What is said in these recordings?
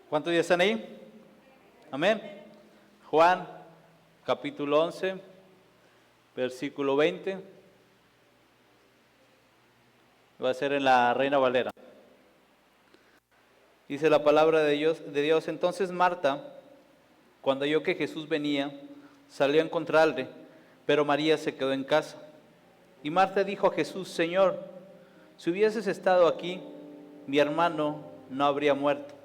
¿Cuántos ya están ahí? Amén. Juan, capítulo 11, versículo 20. Va a ser en la Reina Valera. Dice la palabra de Dios. Entonces Marta, cuando oyó que Jesús venía, salió a encontrarle, pero María se quedó en casa. Y Marta dijo a Jesús: Señor, si hubieses estado aquí, mi hermano no habría muerto.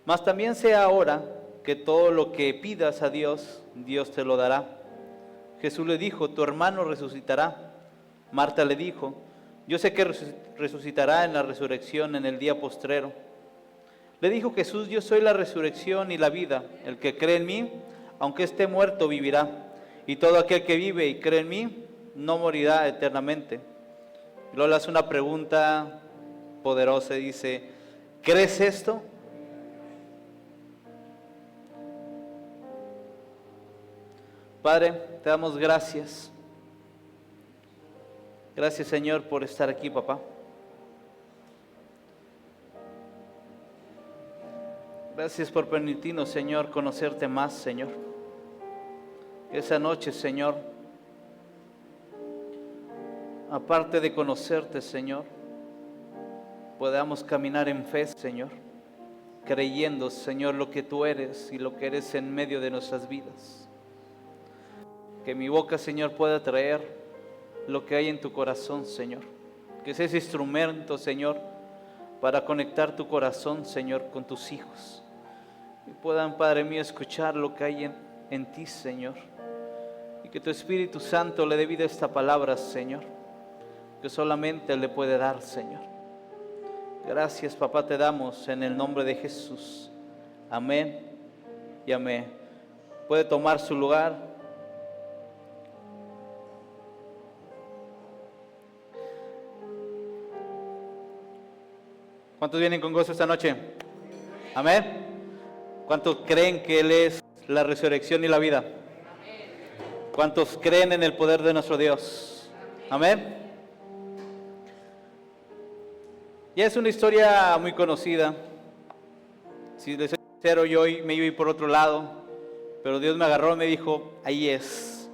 Mas también sé ahora que todo lo que pidas a Dios, Dios te lo dará. Jesús le dijo: tu hermano resucitará. Marta le dijo: yo sé que resucitará en la resurrección en el día postrero. Le dijo Jesús: yo soy la resurrección y la vida. El que cree en mí, aunque esté muerto, vivirá. Y todo aquel que vive y cree en mí, no morirá eternamente. Y luego le hace una pregunta poderosa y dice: ¿crees esto? Padre, te damos gracias. Gracias, Señor, por estar aquí, papá. Gracias por permitirnos, Señor, conocerte más, Señor. Que esa noche, Señor, aparte de conocerte, Señor, podamos caminar en fe, Señor, creyendo, Señor, lo que tú eres y lo que eres en medio de nuestras vidas. Que mi boca, Señor, pueda traer lo que hay en tu corazón, Señor. Que sea ese instrumento, Señor, para conectar tu corazón, Señor, con tus hijos. Y puedan, Padre mío, escuchar lo que hay en ti, Señor. Y que tu Espíritu Santo le dé vida a esta palabra, Señor, que solamente Él le puede dar, Señor. Gracias, papá, te damos en el nombre de Jesús. Amén y amén. Puede tomar su lugar. ¿Cuántos vienen con gozo esta noche? Amén. ¿Cuántos creen que Él es la resurrección y la vida? ¿Cuántos creen en el poder de nuestro Dios? Amén. Ya es una historia muy conocida. Si les soy sincero, yo hoy me iba a ir por otro lado, pero Dios me agarró y me dijo: ahí es.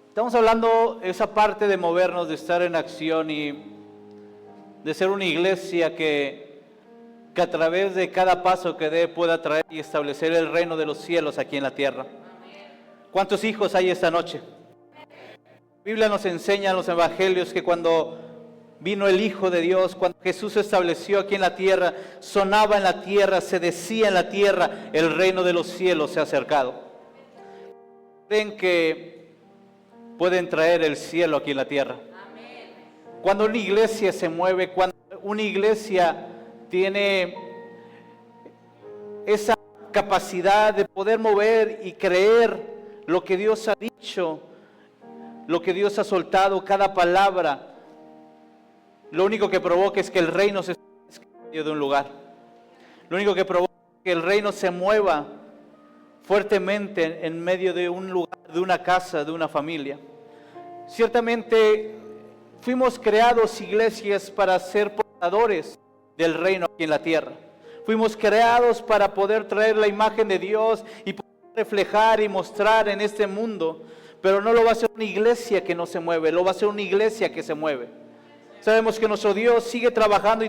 Estamos hablando esa parte de movernos, de estar en acción y de ser una iglesia que a través de cada paso que dé pueda traer y establecer el reino de los cielos aquí en la tierra. ¿Cuántos hijos hay esta noche? La Biblia nos enseña en los evangelios que cuando vino el Hijo de Dios, cuando Jesús se estableció aquí en la tierra, sonaba en la tierra, se decía en la tierra: el reino de los cielos se ha acercado. ¿Creen que pueden traer el cielo aquí en la tierra? Cuando una iglesia se mueve, cuando una iglesia tiene esa capacidad de poder mover y creer lo que Dios ha dicho, lo que Dios ha soltado, cada palabra, lo único que provoca es que el reino se establezca en medio de un lugar. Lo único que provoca es que el reino se mueva fuertemente en medio de un lugar, de una casa, de una familia. Ciertamente fuimos creados, iglesias, para ser portadores del reino aquí en la tierra. Fuimos creados para poder traer la imagen de Dios y poder reflejar y mostrar en este mundo. Pero no lo va a hacer una iglesia que no se mueve, lo va a hacer una iglesia que se mueve. Sabemos que nuestro Dios sigue trabajando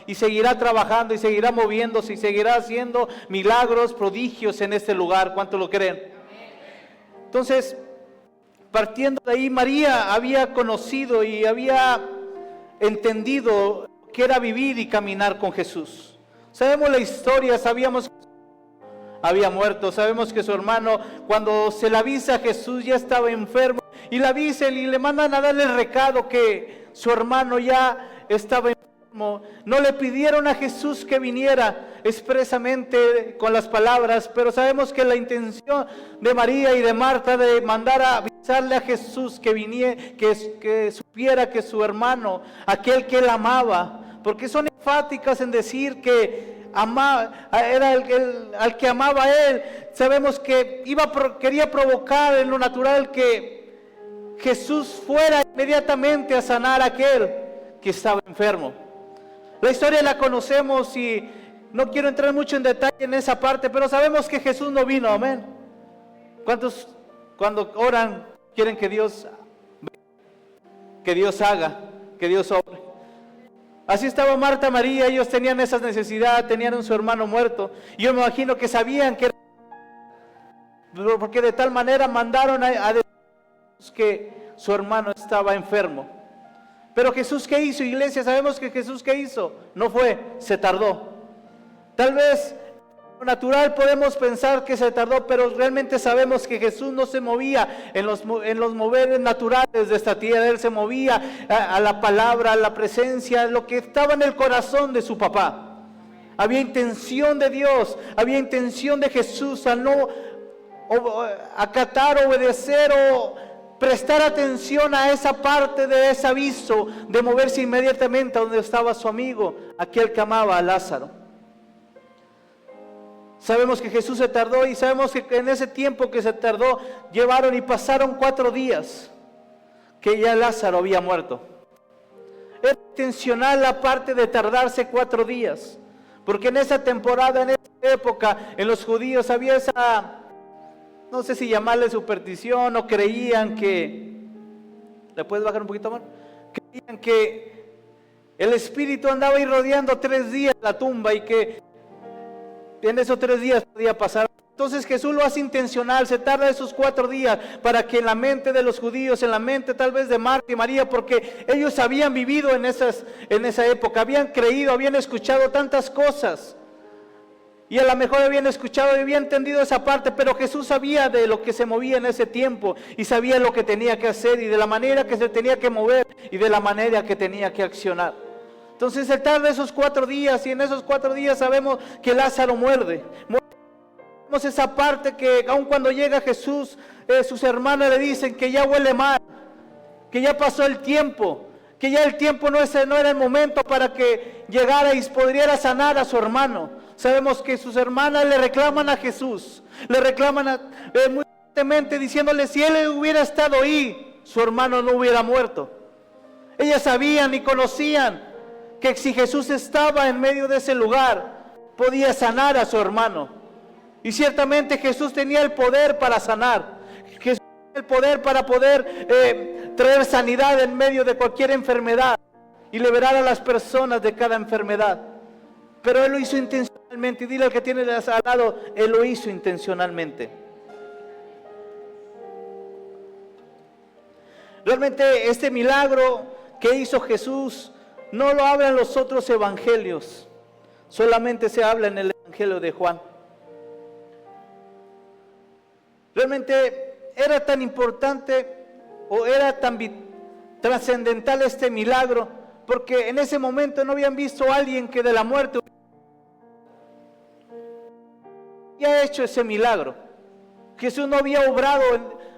y seguirá trabajando y seguirá moviéndose y seguirá haciendo milagros, prodigios en este lugar. ¿Cuántos lo creen? Entonces, partiendo de ahí, María había conocido y había entendido que era vivir y caminar con Jesús. Sabemos la historia, sabíamos que había muerto, sabemos que su hermano, cuando se le avisa a Jesús, ya estaba enfermo, y le avisan y le mandan a darle el recado que su hermano ya estaba enfermo. No le pidieron a Jesús que viniera expresamente con las palabras, pero sabemos que la intención de María y de Marta de mandar a avisarle a Jesús que viniera, que supiera que su hermano, aquel que él amaba, porque son enfáticas en decir que era al que amaba a él. Sabemos que quería provocar en lo natural que Jesús fuera inmediatamente a sanar a aquel que estaba enfermo. La historia la conocemos y no quiero entrar mucho en detalle en esa parte, pero sabemos que Jesús no vino, amén. ¿Cuántos cuando oran quieren que Dios haga, que Dios obre? Así estaba Marta, María, ellos tenían esas necesidades, tenían a su hermano muerto. Y yo me imagino que sabían que, porque de tal manera mandaron a decir que su hermano estaba enfermo. Pero Jesús, ¿qué hizo, iglesia? Sabemos que Jesús, ¿qué hizo? No fue, se tardó. Tal vez lo natural podemos pensar que se tardó, pero realmente sabemos que Jesús no se movía en los moveres naturales de esta tierra. Él se movía a la palabra, a la presencia, lo que estaba en el corazón de su papá. Había intención de Dios, había intención de Jesús a no acatar, obedecer o prestar atención a esa parte de ese aviso, de moverse inmediatamente a donde estaba su amigo, aquel que amaba a Lázaro. Sabemos que Jesús se tardó y sabemos que en ese tiempo que se tardó, llevaron y pasaron 4 días que ya Lázaro había muerto. Era intencional la parte de tardarse 4 días, porque en esa temporada, en esa época, en los judíos había esa, no sé si llamarle superstición, o creían que, ¿le puedes bajar un poquito más? Creían que el espíritu andaba ahí rodeando 3 días la tumba y que en esos 3 días podía pasar. Entonces Jesús lo hace intencional, se tarda esos 4 días para que en la mente de los judíos, en la mente tal vez de Marta y María, porque ellos habían vivido en esa época, habían creído, habían escuchado tantas cosas. Y a lo mejor habían escuchado y habían entendido esa parte, pero Jesús sabía de lo que se movía en ese tiempo y sabía lo que tenía que hacer y de la manera que se tenía que mover y de la manera que tenía que accionar. Entonces se tarda esos 4 días y en esos 4 días sabemos que Lázaro muere. Vemos esa parte que aun cuando llega Jesús, sus hermanas le dicen que ya huele mal, que ya pasó el tiempo, que ya el tiempo no era el momento para que llegara y pudiera sanar a su hermano. Sabemos que sus hermanas le reclaman a Jesús, le reclaman muy fuertemente diciéndole si él hubiera estado ahí, su hermano no hubiera muerto. Ellas sabían y conocían que si Jesús estaba en medio de ese lugar, podía sanar a su hermano. Y ciertamente Jesús tenía el poder para sanar. Jesús tenía el poder para poder traer sanidad en medio de cualquier enfermedad y liberar a las personas de cada enfermedad. Pero Él lo hizo intencionalmente. Y dile al que tiene al lado, Él lo hizo intencionalmente. Realmente este milagro que hizo Jesús no lo hablan los otros evangelios, solamente se habla en el evangelio de Juan. Realmente era tan importante o era tan trascendental este milagro, porque en ese momento no habían visto a alguien que de la muerte había hecho ese milagro. Jesús no había obrado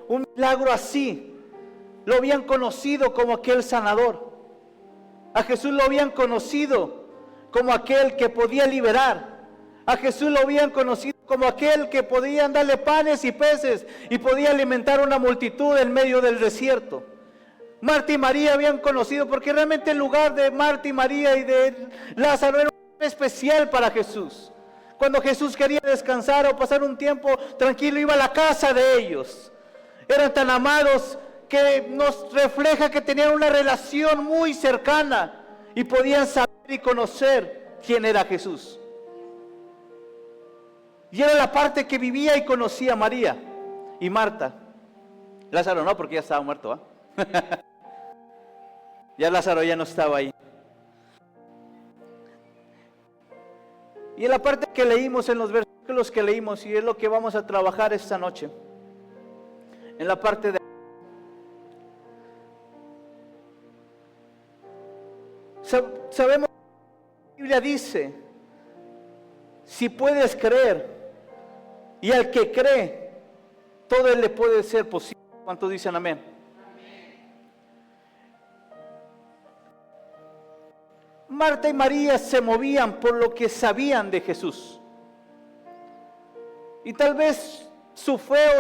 un milagro así, lo habían conocido como aquel sanador. A Jesús lo habían conocido como aquel que podía liberar. A Jesús lo habían conocido como aquel que podía darle panes y peces y podía alimentar una multitud en medio del desierto. Marta y María habían conocido, porque realmente el lugar de Marta y María y de Lázaro era un lugar especial para Jesús. Cuando Jesús quería descansar o pasar un tiempo tranquilo, iba a la casa de ellos. Eran tan amados que nos refleja que tenían una relación muy cercana y podían saber y conocer quién era Jesús. Y era la parte que vivía y conocía María y Marta. Lázaro no, porque ya estaba muerto, ¿eh? Ya Lázaro ya no estaba ahí. Y en la parte que leímos, en los versículos que leímos, y es lo que vamos a trabajar esta noche, en la parte de sabemos que la Biblia dice, si puedes creer, y al que cree, todo le puede ser posible. ¿Cuántos dicen amén? Marta y María se movían por lo que sabían de Jesús. Y tal vez su fe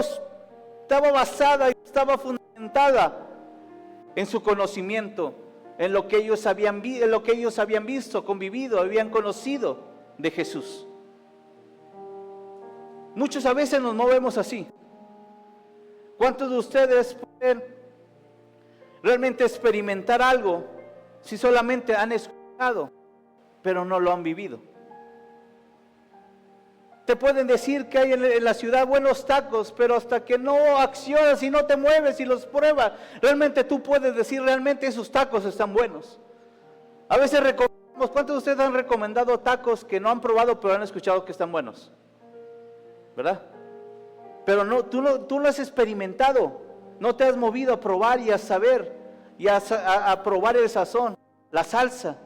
estaba basada y estaba fundamentada en su conocimiento en lo que ellos habían visto, convivido, habían conocido de Jesús. Muchos a veces nos movemos así. ¿Cuántos de ustedes pueden realmente experimentar algo si solamente han escuchado, pero no lo han vivido? Te pueden decir que hay en la ciudad buenos tacos, pero hasta que no accionas y no te mueves y los pruebas, realmente tú puedes decir realmente esos tacos están buenos. A veces recomendamos, ¿cuántos de ustedes han recomendado tacos que no han probado pero han escuchado que están buenos? ¿Verdad? Pero no, tú lo has experimentado, no te has movido a probar y a saber y a probar el sazón, la salsa.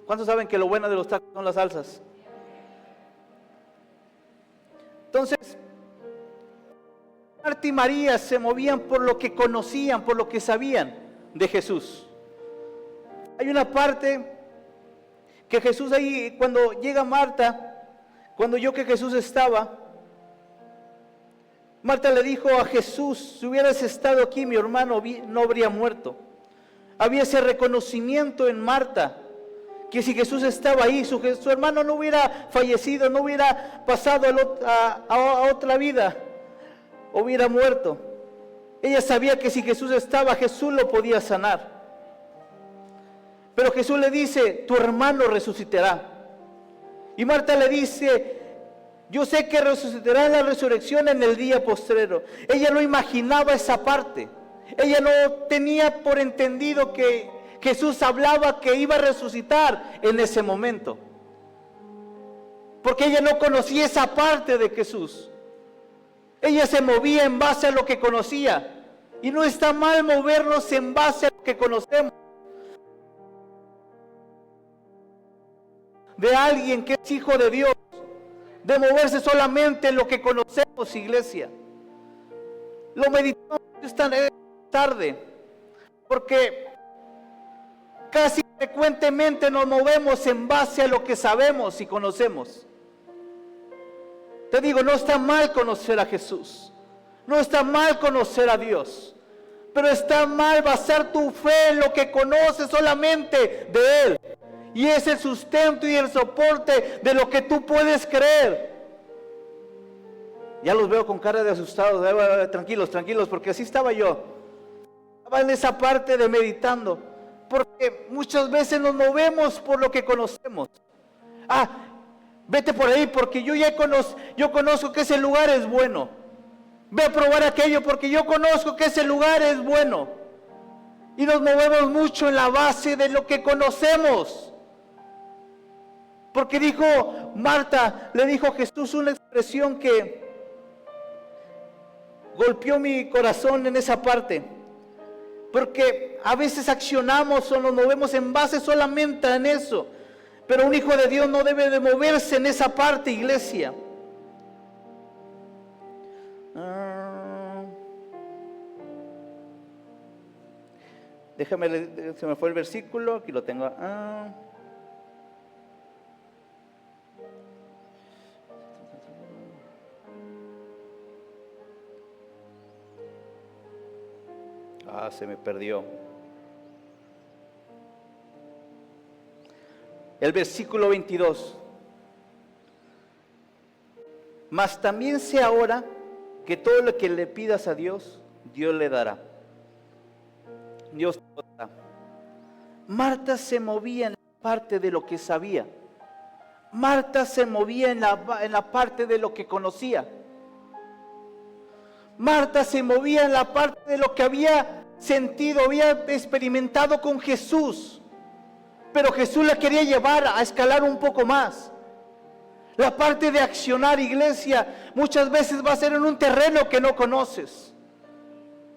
¿Cuántos saben que lo bueno de los tacos son las salsas? Entonces, Marta y María se movían por lo que conocían, por lo que sabían de Jesús. Hay una parte que Jesús ahí, cuando llega Marta, cuando oyó que Jesús estaba, Marta le dijo a Jesús: si hubieras estado aquí, mi hermano no habría muerto. Había ese reconocimiento en Marta, que si Jesús estaba ahí, su hermano no hubiera fallecido, no hubiera pasado a otra vida, hubiera muerto. Ella sabía que si Jesús estaba, Jesús lo podía sanar. Pero Jesús le dice: tu hermano resucitará. Y Marta le dice: yo sé que resucitará en la resurrección en el día postrero. Ella no imaginaba esa parte. Ella no tenía por entendido que Jesús hablaba que iba a resucitar en ese momento. Porque ella no conocía esa parte de Jesús. Ella se movía en base a lo que conocía. Y no está mal movernos en base a lo que conocemos. De alguien que es hijo de Dios. De moverse solamente en lo que conocemos, iglesia. Lo meditamos esta tarde. Porque casi frecuentemente nos movemos en base a lo que sabemos y conocemos. Te digo, no está mal conocer a Jesús. No está mal conocer a Dios. Pero está mal basar tu fe en lo que conoces solamente de Él. Y es el sustento y el soporte de lo que tú puedes creer. Ya los veo con cara de asustados. Tranquilos, tranquilos, porque así estaba yo. Estaba en esa parte de meditando. Porque muchas veces nos movemos por lo que conocemos. Vete por ahí porque yo conozco que ese lugar es bueno. Ve a probar aquello porque yo conozco que ese lugar es bueno. Y nos movemos mucho en la base de lo que conocemos. Porque Marta le dijo a Jesús una expresión que golpeó mi corazón en esa parte. Porque a veces accionamos o nos movemos en base solamente en eso. Pero un hijo de Dios no debe de moverse en esa parte, iglesia. Déjame, se me fue el versículo, aquí lo tengo. Se me perdió. El versículo 22. Mas también sé ahora que todo lo que le pidas a Dios, Dios le dará. Dios te lo dará. Marta se movía en la parte de lo que sabía. Marta se movía en la parte de lo que conocía. Marta se movía en la parte de lo que había sentido, había experimentado con Jesús. Pero Jesús la quería llevar a escalar un poco más. La parte de accionar, iglesia, muchas veces va a ser en un terreno que no conoces.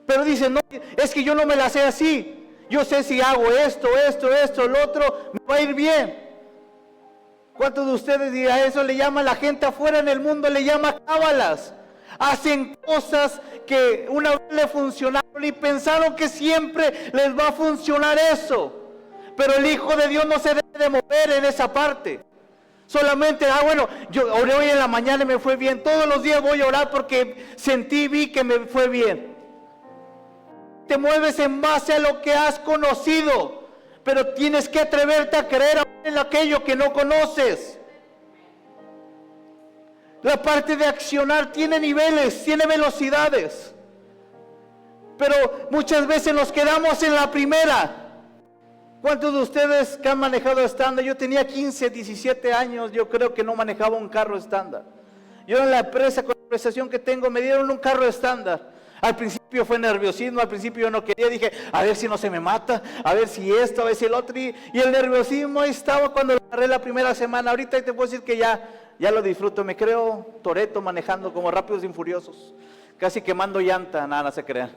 Pero dice, no, es que yo no me la sé así. Yo sé si hago esto, lo otro, me va a ir bien. ¿Cuántos de ustedes a eso le llama la gente afuera en el mundo, le llama cábalas? Hacen cosas que una vez le funcionaron y pensaron que siempre les va a funcionar eso. Pero el Hijo de Dios no se debe de mover en esa parte. Solamente, yo oré hoy en la mañana y me fue bien. Todos los días voy a orar porque vi que me fue bien. Te mueves en base a lo que has conocido. pero tienes que atreverte a creer en aquello que no conoces. La parte de accionar tiene niveles, tiene velocidades, pero muchas veces nos quedamos en la primera. ¿Cuántos de ustedes que han manejado estándar? Yo tenía 15, 17 años, yo creo que no manejaba un carro estándar. Yo en la empresa, con la prestación que tengo, me dieron un carro estándar. Al principio fue nerviosismo, al principio yo no quería, dije, a ver si no se me mata, a ver si esto, a ver si el otro. Y el nerviosismo ahí estaba cuando lo agarré la primera semana. Ahorita te puedo decir que ya lo disfruto, me creo Toretto manejando como Rápidos y Furiosos, casi quemando llanta, nada, no se crean.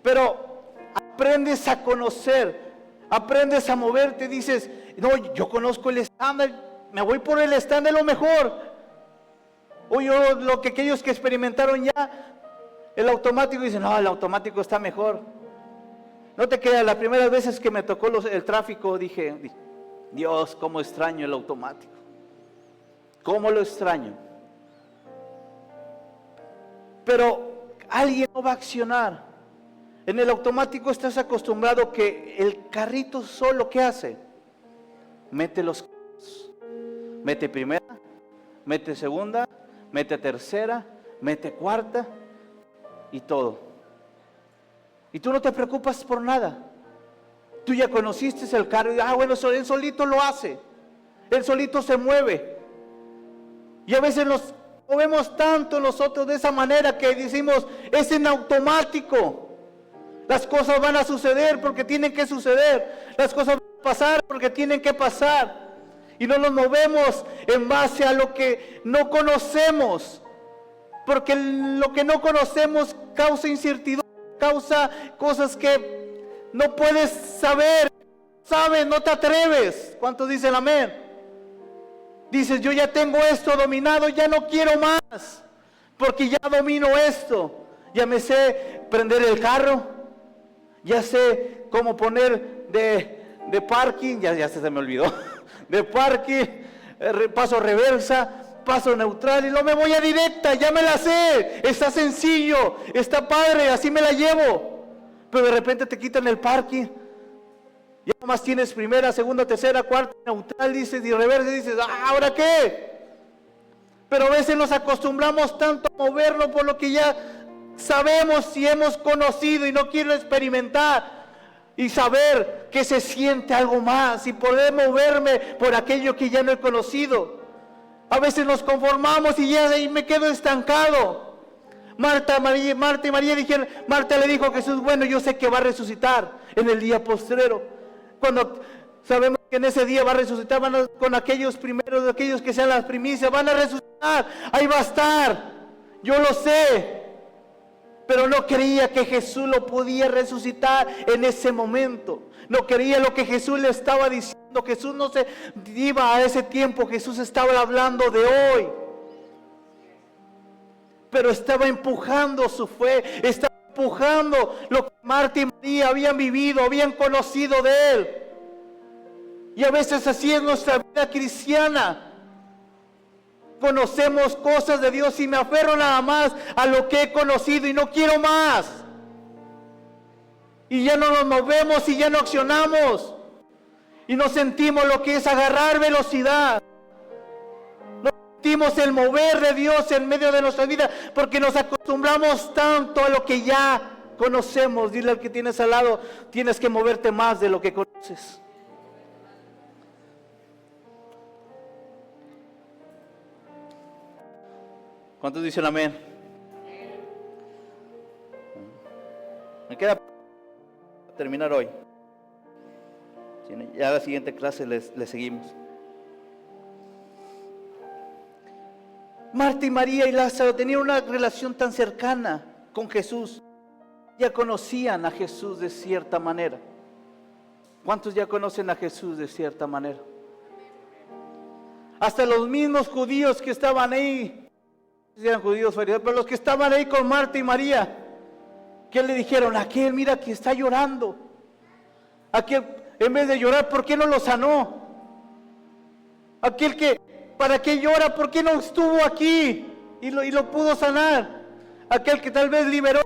Pero aprendes a conocer, aprendes a moverte, dices, no, yo conozco el estándar, me voy por el estándar lo mejor. O yo, lo que aquellos que experimentaron ya el automático, dicen, no, el automático está mejor. No te creas, las primeras veces que me tocó el tráfico, dije, Dios, cómo extraño el automático. Cómo lo extraño. Pero alguien no va a accionar. En el automático estás acostumbrado que el carrito solo, ¿qué hace? Mete los cambios. Mete primera, mete segunda, mete tercera, mete cuarta y todo. Y tú no te preocupas por nada. Tú ya conociste el carro y bueno, él solito lo hace. Él solito se mueve. Y a veces nos movemos tanto nosotros de esa manera que decimos, es en automático. Las cosas van a suceder porque tienen que suceder. Las cosas van a pasar porque tienen que pasar. Y no nos movemos en base a lo que no conocemos. Porque lo que no conocemos causa incertidumbre, causa cosas que no puedes saber. Sabes, no te atreves. ¿Cuántos dicen amén? Dices, yo ya tengo esto dominado, ya no quiero más. Porque ya domino esto. Ya me sé prender el carro. Ya sé cómo poner de parking, ya se me olvidó, de parking, paso reversa, paso neutral y luego me voy a directa, ya me la sé, está sencillo, está padre, así me la llevo. Pero de repente te quitan el parking, ya nomás tienes primera, segunda, tercera, cuarta, neutral, dices, y reversa, y dices, ¿ahora qué? Pero a veces nos acostumbramos tanto a movernos por lo que ya sabemos y hemos conocido y no quiero experimentar y saber que se siente algo más y poder moverme por aquello que ya no he conocido. A veces nos conformamos y ya ahí me quedo estancado. Marta y María dijeron, Marta le dijo a Jesús, bueno, yo sé que va a resucitar en el día postrero. Cuando sabemos que en ese día va a resucitar, con aquellos primeros, aquellos que sean las primicias, van a resucitar, ahí va a estar, yo lo sé. Pero no creía que Jesús lo podía resucitar en ese momento. No creía lo que Jesús le estaba diciendo. Jesús no se iba a ese tiempo. Jesús estaba hablando de hoy. Pero estaba empujando su fe. Estaba empujando lo que Marta y María habían vivido, habían conocido de Él. Y a veces así es nuestra vida cristiana. Conocemos cosas de Dios y me aferro nada más a lo que he conocido y no quiero más. Y ya no nos movemos y ya no accionamos. Y no sentimos lo que es agarrar velocidad. No sentimos el mover de Dios en medio de nuestra vida porque nos acostumbramos tanto a lo que ya conocemos. Dile al que tienes al lado, tienes que moverte más de lo que conoces. ¿Cuántos dicen amén? Me queda para terminar hoy. Ya la siguiente clase le seguimos. Marta y María y Lázaro tenían una relación tan cercana con Jesús. Ya conocían a Jesús de cierta manera. ¿Cuántos ya conocen a Jesús de cierta manera? Hasta los mismos judíos que estaban ahí, eran judíos fariseos, pero los que estaban ahí con Marta y María, ¿qué le dijeron? Aquel, mira que está llorando. Aquel, en vez de llorar, ¿por qué no lo sanó? Aquel que, ¿para qué llora? ¿Por qué no estuvo aquí y lo pudo sanar? Aquel que tal vez liberó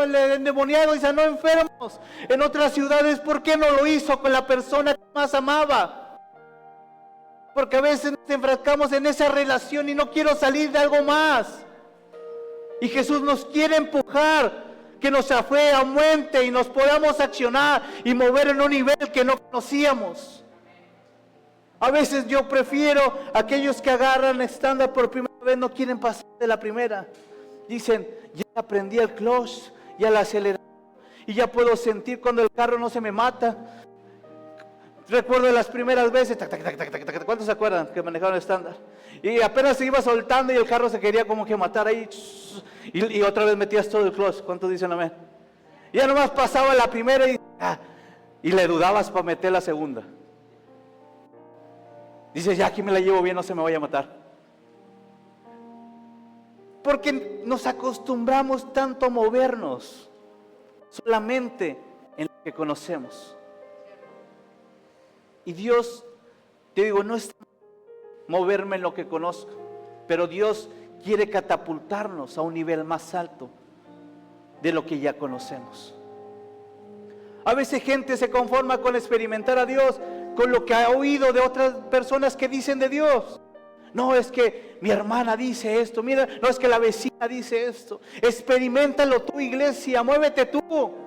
el endemoniado y sanó enfermos en otras ciudades. ¿Por qué no lo hizo con la persona que más amaba? Porque a veces nos enfrascamos en esa relación y no quiero salir de algo más. Y Jesús nos quiere empujar, que nuestra fe aumente y nos podamos accionar y mover en un nivel que no conocíamos. A veces yo prefiero aquellos que agarran estándar por primera vez, no quieren pasar de la primera. Dicen, ya aprendí el clutch, ya la acelerador y ya puedo sentir cuando el carro no se me mata. Recuerdo las primeras veces, ¿cuántos se acuerdan que manejaban estándar? Y apenas se iba soltando y el carro se quería como que matar ahí. Y otra vez metías todo el clutch. ¿Cuántos dicen amén? Y ya nomás pasaba la primera y le dudabas para meter la segunda. Dices, ya aquí me la llevo bien, no se me vaya a matar. Porque nos acostumbramos tanto a movernos solamente en lo que conocemos. Y Dios, te digo, no es moverme en lo que conozco, pero Dios quiere catapultarnos a un nivel más alto de lo que ya conocemos. A veces gente se conforma con experimentar a Dios, con lo que ha oído de otras personas que dicen de Dios. No, es que mi hermana dice esto, mira, no, es que la vecina dice esto. Experiméntalo tú, iglesia, muévete tú.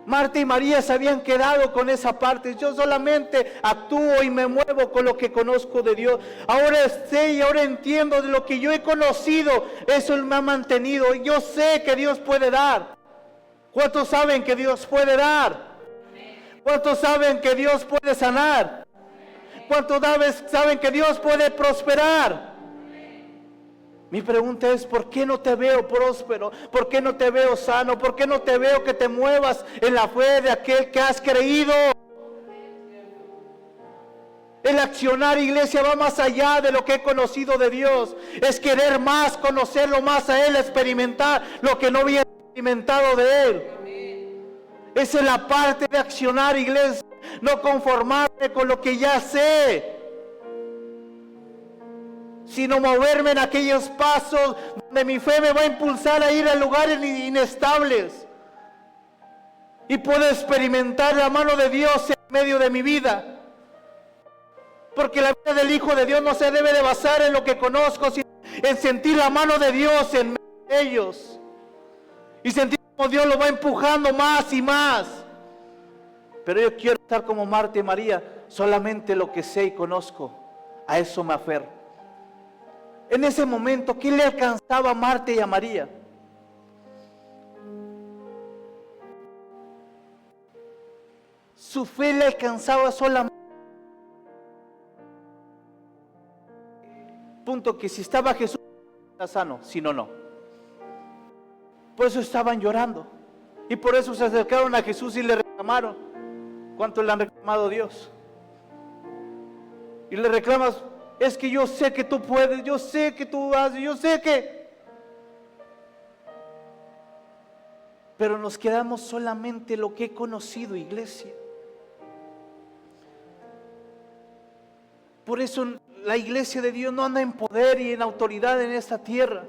Marta y María se habían quedado con esa parte. Yo solamente actúo y me muevo con lo que conozco de Dios. Ahora sé y ahora entiendo de lo que yo he conocido. Eso me ha mantenido. Yo sé que Dios puede dar. ¿Cuántos saben que Dios puede dar? ¿Cuántos saben que Dios puede sanar? ¿Cuántos saben que Dios puede prosperar? Mi pregunta es, ¿por qué no te veo próspero? ¿Por qué no te veo sano? ¿Por qué no te veo que te muevas en la fe de aquel que has creído? El accionar, iglesia, va más allá de lo que he conocido de Dios. Es querer más, conocerlo más a Él, experimentar lo que no había experimentado de Él. Esa es la parte de accionar, iglesia. No conformarme con lo que ya sé, sino moverme en aquellos pasos donde mi fe me va a impulsar a ir a lugares inestables y puedo experimentar la mano de Dios en medio de mi vida. Porque la vida del Hijo de Dios no se debe de basar en lo que conozco, sino en sentir la mano de Dios en medio de ellos y sentir como Dios lo va empujando más y más. Pero yo quiero estar como Marta y María, solamente lo que sé y conozco, a eso me aferro. En ese momento, ¿qué le alcanzaba a Marta y a María? Su fe le alcanzaba solamente. Punto que si estaba Jesús, está sano, si no, no. Por eso estaban llorando. Y por eso se acercaron a Jesús y le reclamaron. ¿Cuánto le han reclamado a Dios? Y le reclamas, es que yo sé que tú puedes, yo sé que tú haces, yo sé que... Pero nos quedamos solamente lo que he conocido, iglesia. Por eso la iglesia de Dios no anda en poder y en autoridad en esta tierra.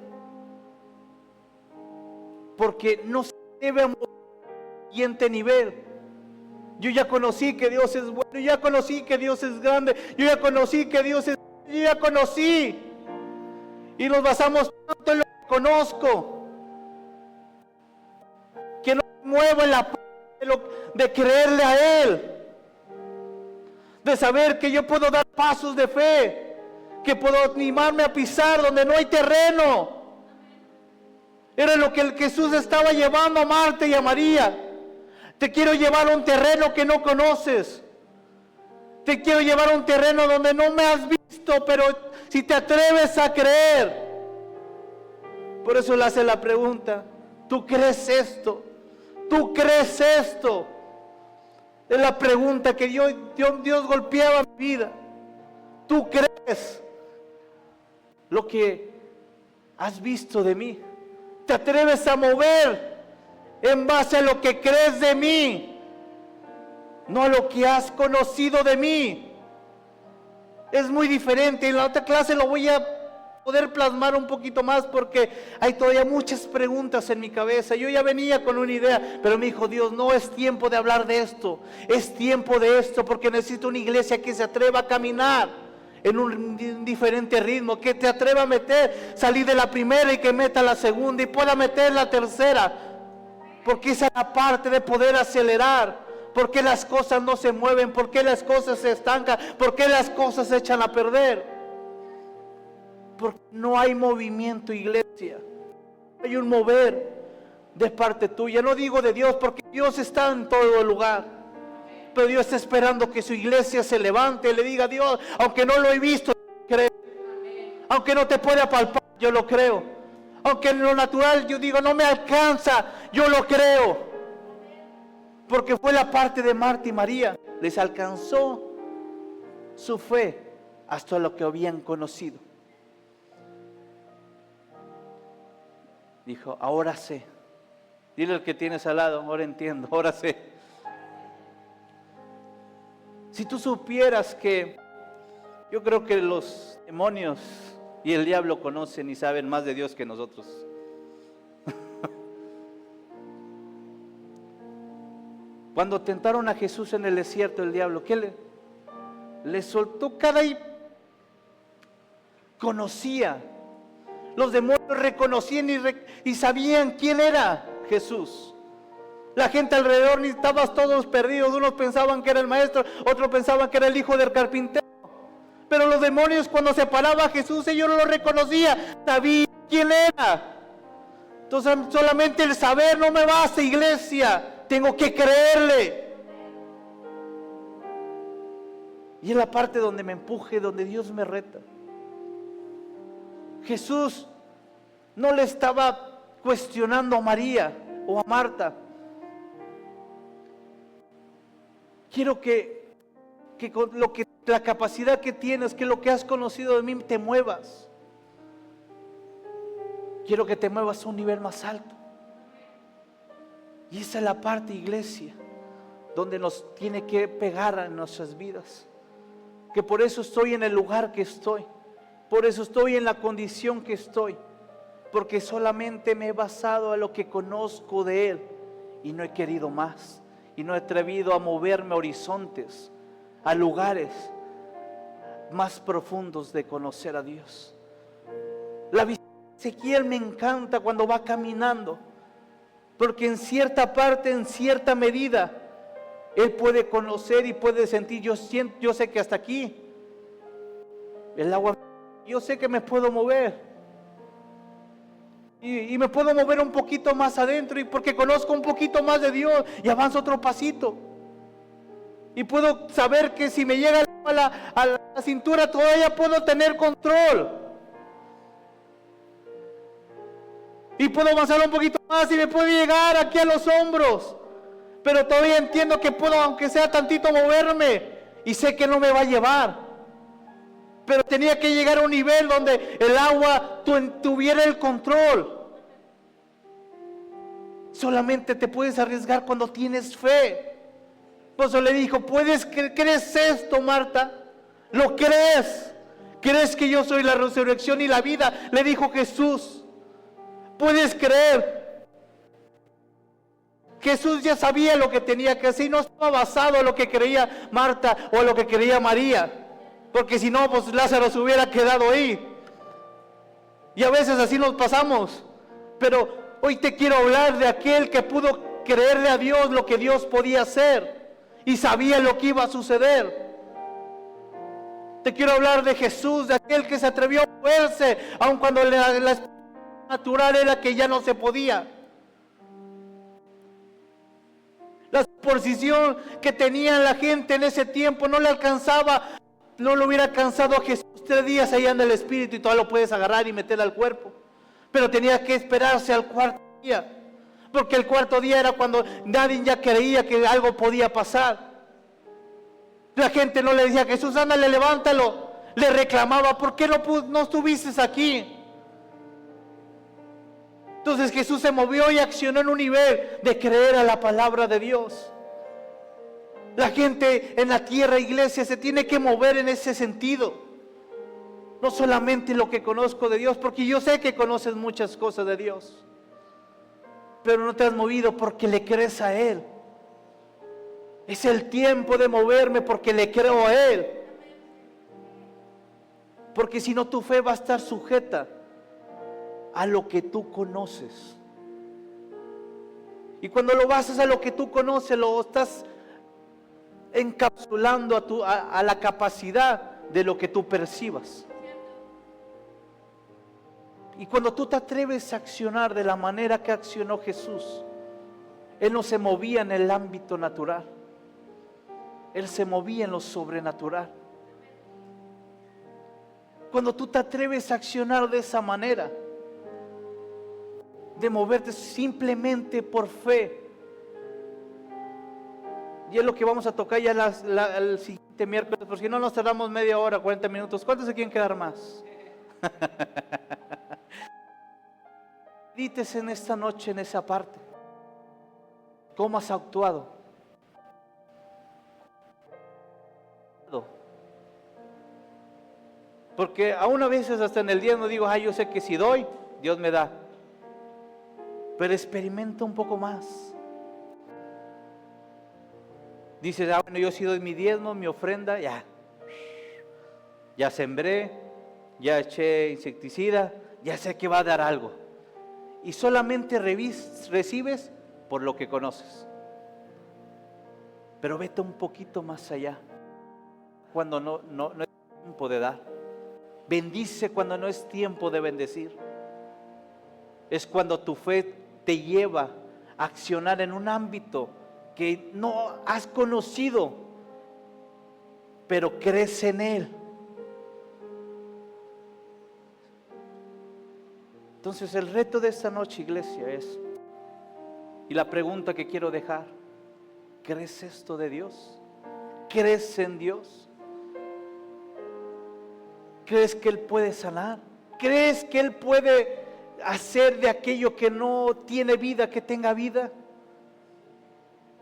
Porque no se debe a mover al siguiente nivel. Yo ya conocí que Dios es bueno, yo ya conocí que Dios es grande, yo ya conocí que Dios es... Yo ya conocí. Y nos basamos tanto en lo que conozco, que no me muevo en la parte de creerle a Él, de saber que yo puedo dar pasos de fe, que puedo animarme a pisar donde no hay terreno. Era lo que el Jesús estaba llevando a Marta y a María. Te quiero llevar a un terreno que no conoces. Te quiero llevar a un terreno donde no me has visto, pero si te atreves a creer. Por eso le hace la pregunta, ¿tú crees esto? ¿Tú crees esto? Es la pregunta que Dios golpeaba mi vida. ¿Tú crees lo que has visto de mí? ¿Te atreves a mover en base a lo que crees de mí? No a lo que has conocido de mí. Es muy diferente. En la otra clase lo voy a poder plasmar un poquito más, porque hay todavía muchas preguntas en mi cabeza. Yo ya venía con una idea, pero me dijo Dios, no es tiempo de hablar de esto, es tiempo de esto, porque necesito una iglesia que se atreva a caminar en un diferente ritmo, que te atreva a salir de la primera y que meta la segunda y pueda meter la tercera, porque esa es la parte de poder acelerar. ¿Por qué las cosas no se mueven? ¿Por qué las cosas se estancan? ¿Por qué las cosas se echan a perder? Porque no hay movimiento, iglesia. Hay un mover de parte tuya. No digo de Dios, porque Dios está en todo lugar. Pero Dios está esperando que su iglesia se levante y le diga a Dios, aunque no lo he visto, yo creo. Aunque no te pueda palpar, yo lo creo. Aunque en lo natural yo digo, no me alcanza, yo lo creo. Porque fue la parte de Marta y María. Les alcanzó su fe hasta lo que habían conocido. Dijo, ahora sé. Dile al que tienes al lado, ahora entiendo, ahora sé. Si tú supieras que yo creo que los demonios y el diablo conocen y saben más de Dios que nosotros. Cuando tentaron a Jesús en el desierto, el diablo, ¿qué le soltó cada conocía? Los demonios reconocían y sabían quién era Jesús. La gente alrededor ni estaban todos perdidos. Unos pensaban que era el maestro, otros pensaban que era el hijo del carpintero. Pero los demonios, cuando se paraba a Jesús, ellos no lo reconocían, sabían quién era. Entonces solamente el saber no me basta, iglesia. Tengo que creerle. Y es la parte donde me empuje, donde Dios me reta. Jesús no le estaba cuestionando a María o a Marta. Quiero que con la capacidad que tienes, que lo que has conocido de mí, te muevas. Quiero que te muevas a un nivel más alto. Y esa es la parte, iglesia, donde nos tiene que pegar en nuestras vidas. Que por eso estoy en el lugar que estoy. Por eso estoy en la condición que estoy. Porque solamente me he basado en lo que conozco de Él. Y no he querido más. Y no he atrevido a moverme a horizontes, a lugares más profundos de conocer a Dios. La visión de Ezequiel me encanta cuando va caminando. Porque en cierta parte, en cierta medida, él puede conocer y puede sentir. Yo sé que hasta aquí, el agua, yo sé que me puedo mover. Y me puedo mover un poquito más adentro, y porque conozco un poquito más de Dios, y avanzo otro pasito. Y puedo saber que si me llega a la cintura, todavía puedo tener control. Y puedo avanzar un poquito más y me puedo llegar aquí a los hombros. Pero todavía entiendo que puedo, aunque sea tantito, moverme. Y sé que no me va a llevar. Pero tenía que llegar a un nivel donde el agua tuviera el control. Solamente te puedes arriesgar cuando tienes fe. Por eso le dijo, ¿crees esto, Marta? ¿Lo crees? ¿Crees que yo soy la resurrección y la vida? Le dijo Jesús. ¿Puedes creer? Jesús ya sabía lo que tenía que hacer y no estaba basado en lo que creía Marta o en lo que creía María. Porque si no, pues Lázaro se hubiera quedado ahí. Y a veces así nos pasamos. Pero hoy te quiero hablar de aquel que pudo creerle a Dios lo que Dios podía hacer. Y sabía lo que iba a suceder. Te quiero hablar de Jesús, de aquel que se atrevió a moverse, aun cuando la natural era que ya no se podía. La posición que tenía la gente en ese tiempo no le alcanzaba, no le hubiera alcanzado a Jesús 3 días allá en el Espíritu y todavía lo puedes agarrar y meter al cuerpo. Pero tenía que esperarse al cuarto día, porque el cuarto día era cuando nadie ya creía que algo podía pasar. La gente no le decía, Jesús, ándale, levántalo. Le reclamaba, ¿por qué no estuviste aquí? Entonces Jesús se movió y accionó en un nivel de creer a la palabra de Dios. La gente en la tierra, iglesia, se tiene que mover en ese sentido. No solamente lo que conozco de Dios, porque yo sé que conoces muchas cosas de Dios, pero no te has movido porque le crees a Él. Es el tiempo de moverme porque le creo a Él. Porque si no, tu fe va a estar sujeta a lo que tú conoces. Y cuando lo basas a lo que tú conoces, lo estás encapsulando a la capacidad de lo que tú percibas. Y cuando tú te atreves a accionar de la manera que accionó Jesús, Él no se movía en el ámbito natural, Él se movía en lo sobrenatural. Cuando tú te atreves a accionar de esa manera, de moverte simplemente por fe, y es lo que vamos a tocar ya el siguiente miércoles, porque si no nos tardamos media hora, 40 minutos. ¿Cuántos se quieren quedar más? Medites en esta noche, en esa parte. ¿Cómo has actuado? Porque aún a veces hasta en el día no digo, ay, yo sé que si doy, Dios me da. Pero experimenta un poco más. Dices, ah, bueno, yo sí doy mi diezmo, mi ofrenda, ya sembré, ya eché insecticida, ya sé que va a dar algo. Y solamente recibes por lo que conoces. Pero vete un poquito más allá, cuando no es tiempo de dar. Bendice cuando no es tiempo de bendecir. Es cuando tu fe te lleva a accionar en un ámbito que no has conocido, pero crees en Él. Entonces el reto de esta noche, iglesia, es, y la pregunta que quiero dejar, ¿crees esto de Dios? ¿Crees en Dios? ¿Crees que Él puede sanar? ¿Crees que Él puede hacer de aquello que no tiene vida, que tenga vida?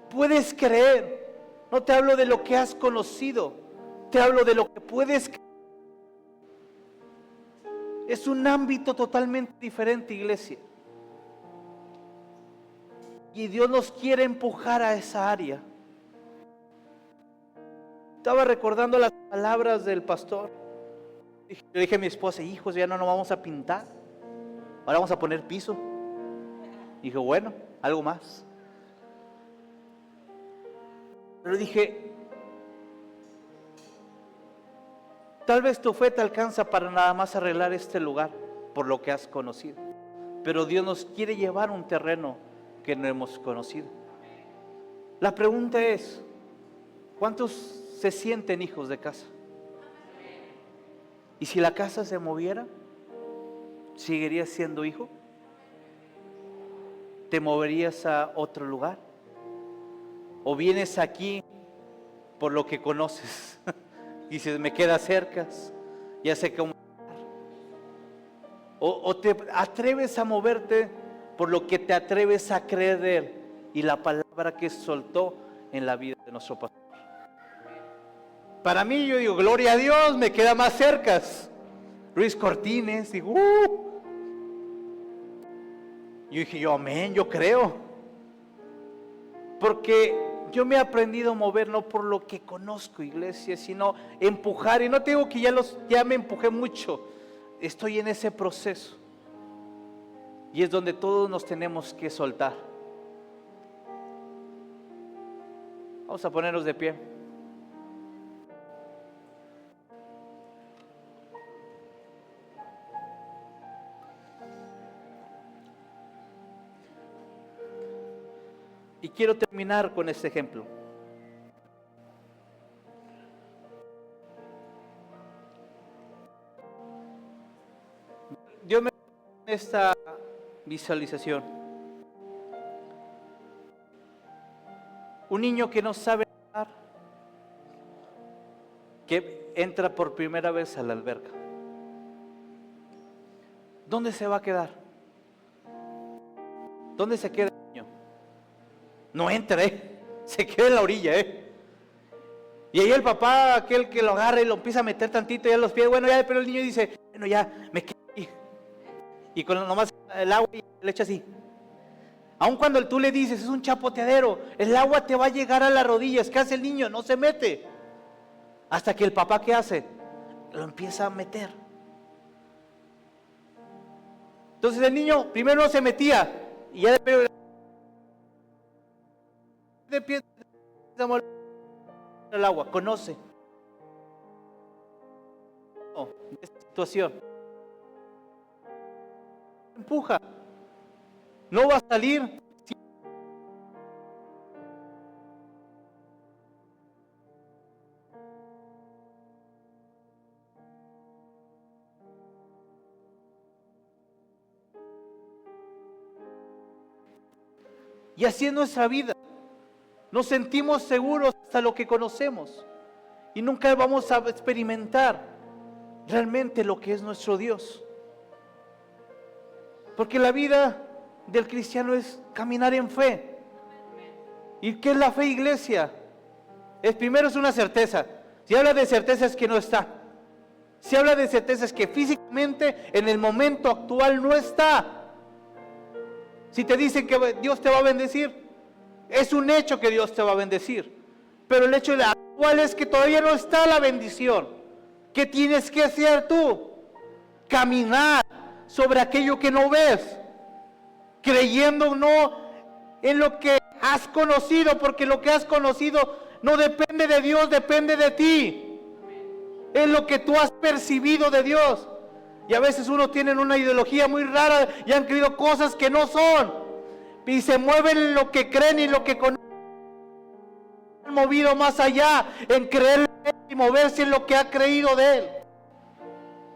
Puedes creer. No te hablo de lo que has conocido, te hablo de lo que puedes creer. Es un ámbito totalmente diferente, iglesia. Y Dios nos quiere empujar a esa área. Estaba recordando las palabras del pastor. Le dije a mi esposa, hijos, ya no nos vamos a pintar, ahora vamos a poner piso. Dije, bueno, algo más. Pero dije, tal vez tu fe te alcanza para nada más arreglar este lugar por lo que has conocido. Pero Dios nos quiere llevar a un terreno que no hemos conocido. La pregunta es, ¿cuántos se sienten hijos de casa? ¿Y si la casa se moviera, seguirías siendo hijo? ¿Te moverías a otro lugar? ¿O vienes aquí por lo que conoces? Y dices, me queda cerca, ya sé cómo. O te atreves a moverte por lo que te atreves a creer de Él y la palabra que soltó en la vida de nuestro pastor. Para mí, yo digo, gloria a Dios, me queda más cerca. Luis Cortines, digo, Yo dije, amén, yo creo. Porque yo me he aprendido a mover no por lo que conozco, iglesia, sino empujar. Y no te digo que ya me empujé mucho. Estoy en ese proceso. Y es donde todos nos tenemos que soltar. Vamos a ponernos de pie. Y quiero terminar con este ejemplo. Dios me dio esta visualización. Un niño que no sabe nadar, que entra por primera vez a la alberca. ¿Dónde se va a quedar? ¿Dónde se queda el niño? No entra, se queda en la orilla, Y ahí el papá, aquel que lo agarra y lo empieza a meter tantito ya en los pies, bueno, ya, pero el niño dice, bueno, ya, me quedo aquí. Y con nomás el agua y le echa así. Aun cuando tú le dices, es un chapoteadero, el agua te va a llegar a las rodillas. ¿Qué hace el niño? No se mete. Hasta que el papá, ¿qué hace? Lo empieza a meter. Entonces el niño primero no se metía. Y ya de pie el agua, conoce esta situación. Empuja. No va a salir. Y así es nuestra vida. Nos sentimos seguros hasta lo que conocemos. Y nunca vamos a experimentar realmente lo que es nuestro Dios. Porque la vida del cristiano es caminar en fe. ¿Y qué es la fe, iglesia? Primero es una certeza. Si habla de certeza es que no está. Si habla de certeza es que físicamente en el momento actual no está. Si te dicen que Dios te va a bendecir, es un hecho que Dios te va a bendecir. Pero el hecho actual es que todavía no está la bendición. ¿Qué tienes que hacer tú? Caminar sobre aquello que no ves, creyendo no en lo que has conocido, porque lo que has conocido no depende de Dios, depende de ti. Es lo que tú has percibido de Dios. Y a veces uno tiene una ideología muy rara y han creído cosas que no son. Y se mueven en lo que creen y lo que conocen. Han movido más allá en creer y moverse en lo que ha creído de Él.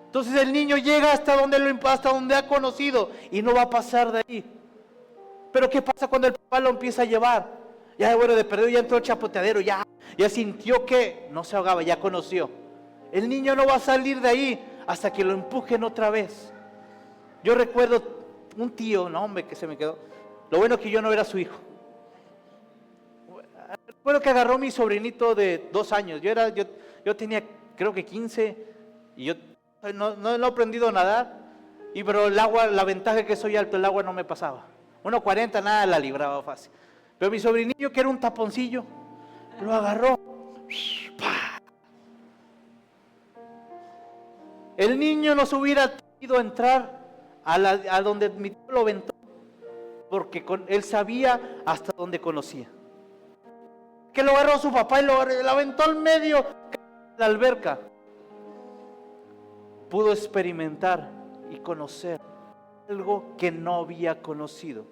Entonces el niño llega hasta donde ha conocido y no va a pasar de ahí. Pero ¿qué pasa cuando el papá lo empieza a llevar? Ya bueno, de perdido ya entró el chapoteadero, ya sintió que no se ahogaba, ya conoció. El niño no va a salir de ahí hasta que lo empujen otra vez. Yo recuerdo un tío, no hombre, que se me quedó. Lo bueno que yo no era su hijo. Recuerdo que agarró mi sobrinito de 2 años. Yo tenía creo que 15 y yo no he aprendido a nadar. Pero el agua, la ventaja es que soy alto, el agua no me pasaba. 1.40 nada la libraba fácil. Pero mi sobrinillo, que era un taponcillo, lo agarró. El niño no se hubiera ido a entrar a donde mi tío lo aventó, porque él sabía hasta dónde conocía. Que lo agarró su papá y lo aventó al medio de la alberca. Pudo experimentar y conocer algo que no había conocido.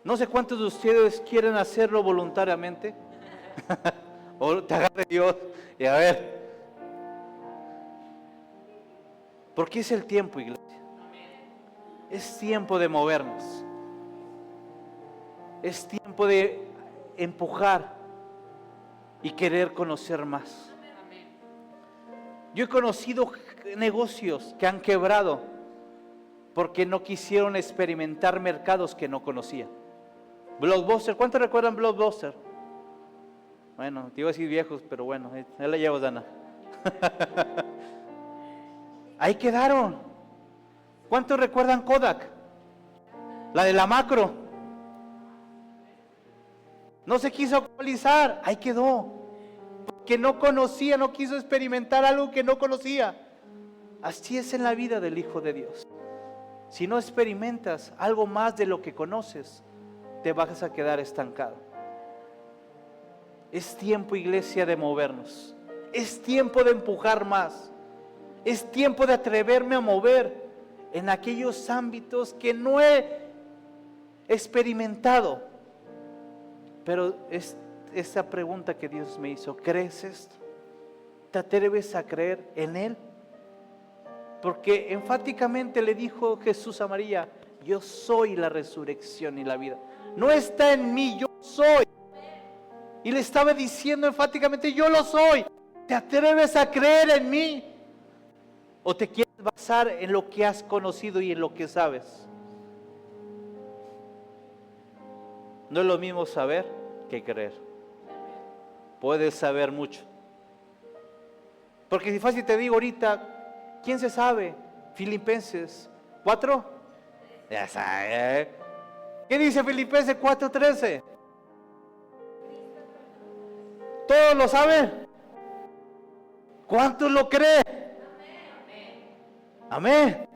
No sé cuántos de ustedes quieren hacerlo voluntariamente. O te agarre Dios y a ver. Porque es el tiempo, iglesia. Es tiempo de movernos. Es tiempo de empujar y querer conocer más. Yo he conocido negocios que han quebrado porque no quisieron experimentar mercados que no conocían. Blockbuster, ¿cuántos recuerdan Blockbuster? Bueno, te iba a decir viejos, pero bueno, ahí la llevo, Dana. Ahí quedaron. ¿Cuántos recuerdan Kodak? La de la macro. No se quiso actualizar, ahí quedó. Porque no conocía, no quiso experimentar algo que no conocía. Así es en la vida del Hijo de Dios. Si no experimentas algo más de lo que conoces, te vas a quedar estancado. Es tiempo, iglesia, de movernos. Es tiempo de empujar más. Es tiempo de atreverme a mover en aquellos ámbitos que no he experimentado. Pero es esa pregunta que Dios me hizo: ¿crees esto? ¿Te atreves a creer en Él? Porque enfáticamente le dijo Jesús a María: yo soy la resurrección y la vida. No está en mí, yo soy. Y le estaba diciendo enfáticamente: yo lo soy. ¿Te atreves a creer en mí? ¿O te quieres basar en lo que has conocido y en lo que sabes? No es lo mismo saber que creer. puedes saber mucho. Porque si fácil te digo ahorita, ¿quién se sabe? Filipenses 4. Ya sabe. ¿Qué dice Filipenses 4:13? ¿Todos lo saben? ¿Cuántos lo creen? Amén.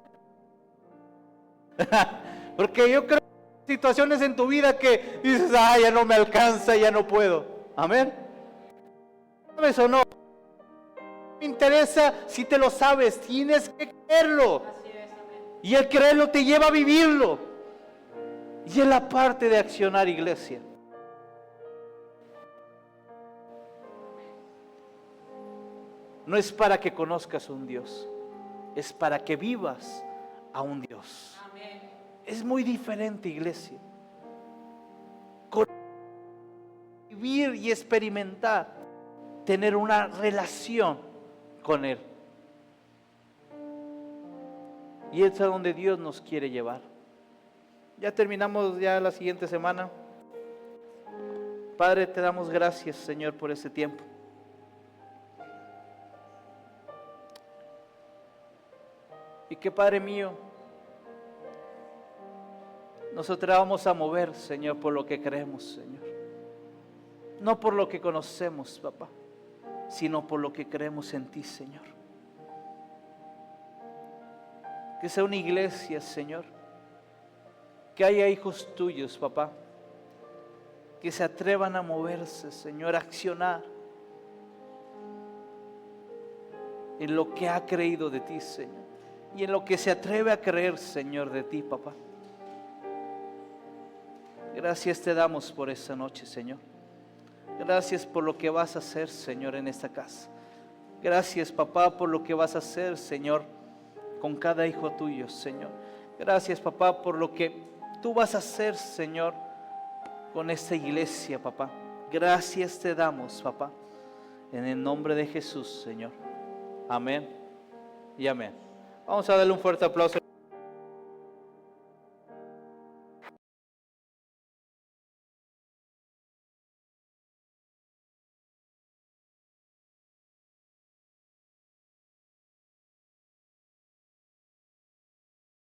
Porque yo creo que hay situaciones en tu vida que dices, ya no me alcanza, ya no puedo. Amén. ¿Sabes o no? Me interesa si te lo sabes, tienes que creerlo. Y el creerlo te lleva a vivirlo. Y es la parte de accionar, iglesia. No es para que conozcas un Dios, es para que vivas a un Dios. Amén. Es muy diferente, iglesia. Vivir y experimentar, tener una relación con Él. Y es a donde Dios nos quiere llevar. Ya terminamos ya la siguiente semana. Padre, te damos gracias, Señor, por este tiempo. Y que, Padre mío, nosotros vamos a mover, Señor, por lo que creemos, Señor. No por lo que conocemos, papá, sino por lo que creemos en ti, Señor. Que sea una iglesia, Señor, que haya hijos tuyos, papá, que se atrevan a moverse, Señor, a accionar en lo que ha creído de ti, Señor, y en lo que se atreve a creer, Señor, de ti, papá. Gracias te damos por esta noche, Señor. Gracias por lo que vas a hacer, Señor, en esta casa. Gracias, papá, por lo que vas a hacer, Señor, con cada hijo tuyo, Señor. Gracias, papá, por lo que tú vas a hacer, Señor, con esta iglesia, papá. Gracias te damos, papá, en el nombre de Jesús, Señor. Amén y amén. Vamos a darle un fuerte aplauso.